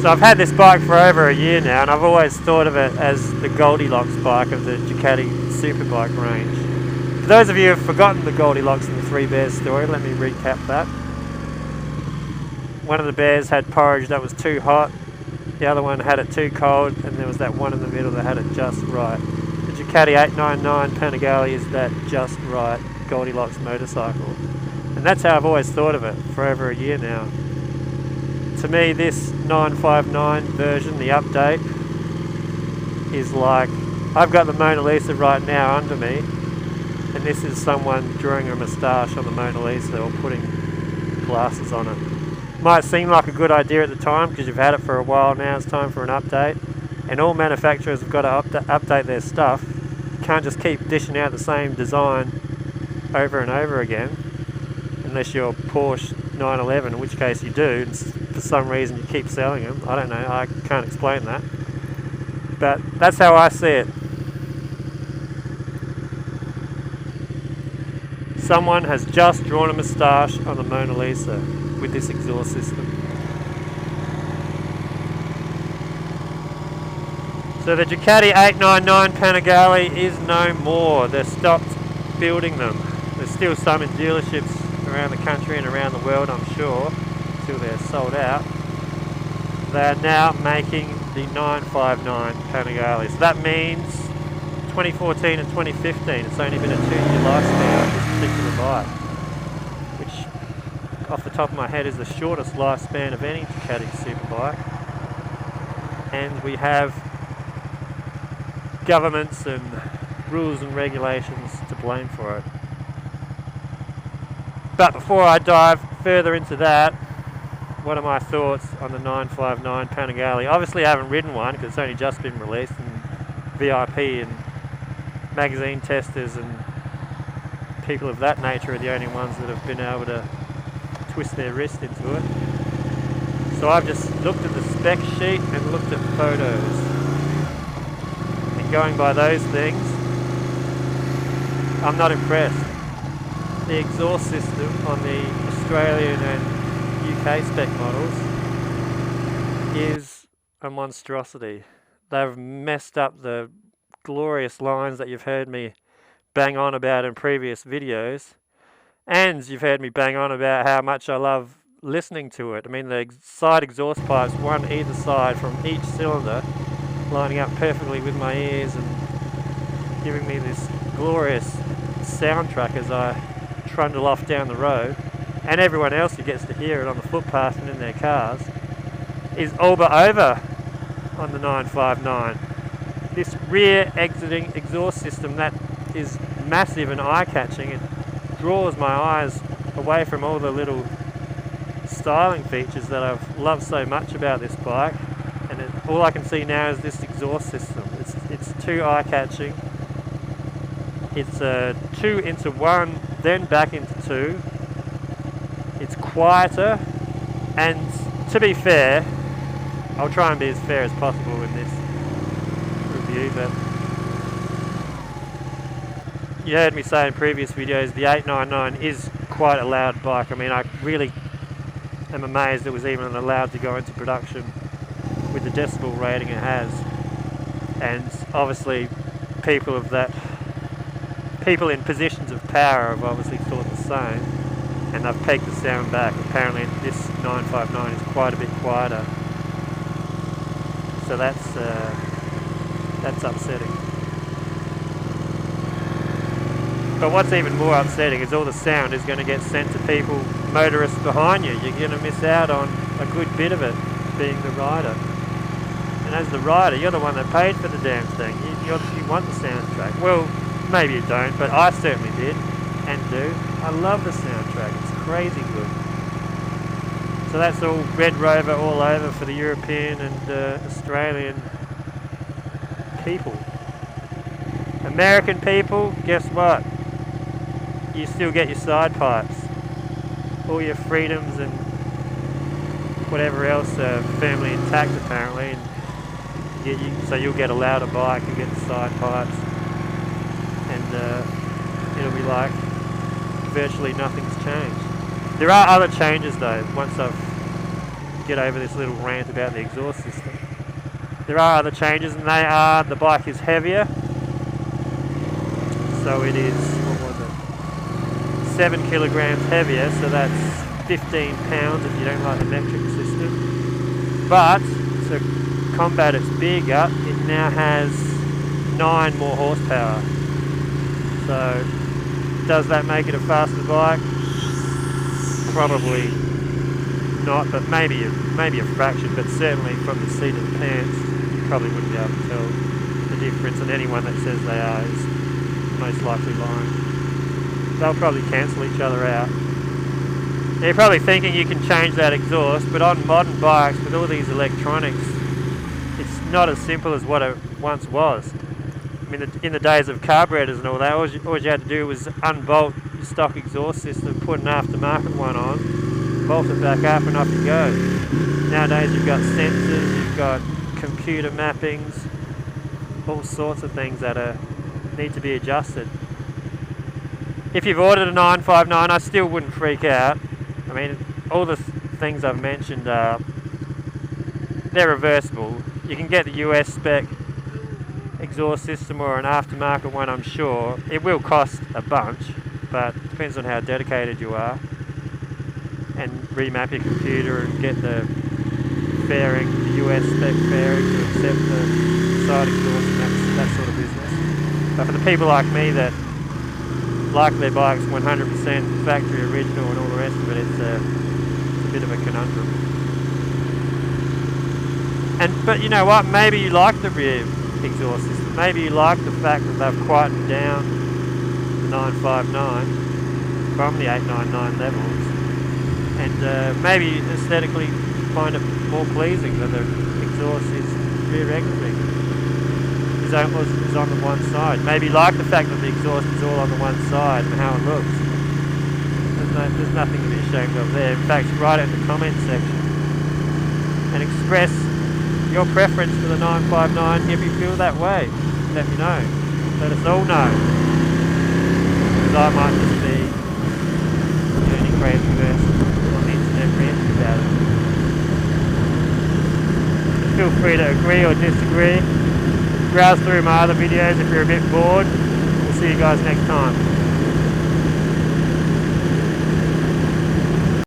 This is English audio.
So I've had this bike for over a year now, and I've always thought of it as the Goldilocks bike of the Ducati Superbike range. For those of you who have forgotten the Goldilocks and the Three Bears story, let me recap that. One of the bears had porridge that was too hot, the other one had it too cold, and there was that one in the middle that had it just right. The Ducati 899 Panigale is that just right Goldilocks motorcycle. And that's how I've always thought of it for over a year now. To me, this 959 version, the update, is like, I've got the Mona Lisa right now under me, and this is someone drawing a moustache on the Mona Lisa or putting glasses on it. Might seem like a good idea at the time because you've had it for a while now, it's time for an update, and all manufacturers have got to update their stuff. You can't just keep dishing out the same design over and over again, unless you're Porsche 911, in which case you do, and for some reason you keep selling them. I don't know, I can't explain that. But that's how I see it. Someone has just drawn a moustache on the Mona Lisa with this exhaust system. So the Ducati 899 Panigale is no more. They've stopped building them. There's still some in dealerships around the country and around the world, I'm sure, until they're sold out. They're now making the 959 Panigale. So that means 2014 and 2015, it's only been a 2-year lifespan of this particular bike, which off the top of my head is the shortest lifespan of any Ducati superbike. And we have governments and rules and regulations to blame for it. But before I dive further into that, what are my thoughts on the 959 Panigale? Obviously I haven't ridden one because it's only just been released, and VIP and magazine testers and people of that nature are the only ones that have been able to twist their wrist into it. So I've just looked at the spec sheet and looked at photos. And going by those things, I'm not impressed. The exhaust system on the Australian and UK spec models is a monstrosity. They've messed up the glorious lines that you've heard me bang on about in previous videos, and you've heard me bang on about how much I love listening to it. I mean, the side exhaust pipes, one either side from each cylinder, lining up perfectly with my ears and giving me this glorious soundtrack as I trundle off down the road, and everyone else who gets to hear it on the footpath and in their cars, is all but over on the 959. This rear exiting exhaust system that is massive and eye-catching, it draws my eyes away from all the little styling features that I've loved so much about this bike, and all I can see now is this exhaust system. It's too eye-catching. It's a 2 into 1, then back into 2. It's quieter, and to be fair, I'll try and be as fair as possible in this review, but you heard me say in previous videos the 899 is quite a loud bike. I mean, I really am amazed it was even allowed to go into production with the decibel rating it has. And obviously people in positions of power have obviously thought the same, and they've pegged the sound back. Apparently this 959 is quite a bit quieter, so that's upsetting. But what's even more upsetting is all the sound is going to get sent to people, motorists behind you. You're going to miss out on a good bit of it, being the rider. And as the rider, you're the one that paid for the damn thing. You want the soundtrack. Well, maybe you don't, but I certainly did and do. I love the soundtrack. It's crazy good. So that's all Red Rover all over for the European and Australian people. American people, guess what? You still get your side pipes. All your freedoms and whatever else are firmly intact apparently. And so you'll get a louder bike, you'll get the side pipes, and it'll be like virtually nothing's changed. There are other changes though, once I've get over this little rant about the exhaust system. There are other changes, and they are, the bike is heavier. So it is, what was it, 7 kilograms heavier, so that's 15 pounds if you don't like the metric system. But to combat its bigger, it now has 9 more horsepower. So does that make it a faster bike? Probably not, but maybe a fraction, but certainly from the seat of the pants you probably wouldn't be able to tell the difference, and anyone that says they are is most likely lying. They'll probably cancel each other out. You're probably thinking you can change that exhaust, but on modern bikes with all these electronics, it's not as simple as what it once was. I mean, in the days of carburetors and all that, all you had to do was unbolt your stock exhaust system, put an aftermarket one on, bolt it back up, and off you go. Nowadays you've got sensors, you've got computer mappings, all sorts of things that need to be adjusted. If you've ordered a 959, I still wouldn't freak out. I mean, all the things I've mentioned, they're reversible. You can get the US spec exhaust system or an aftermarket one, I'm sure. It will cost a bunch, but it depends on how dedicated you are. And remap your computer and get the fairing, the US spec fairing to accept the side exhaust and that sort of business. But for the people like me that like their bikes 100% factory original and all the rest of it, it's a bit of a conundrum. But you know what, maybe you like the rear exhaust system, maybe you like the fact that they've quietened down the 959 from the 899 levels, and maybe aesthetically find it more pleasing that the exhaust is rear exiting, is on the one side. Maybe you like the fact that the exhaust is all on the one side and how it looks. There's nothing to be ashamed of there. In fact, write it in the comments section and express your preference for the 959 if you feel that way. Let me know. Let us all know. Because I might just be doing crazy verse on the internet ranting about it. Feel free to agree or disagree. Browse through my other videos if you're a bit bored. We'll see you guys next time.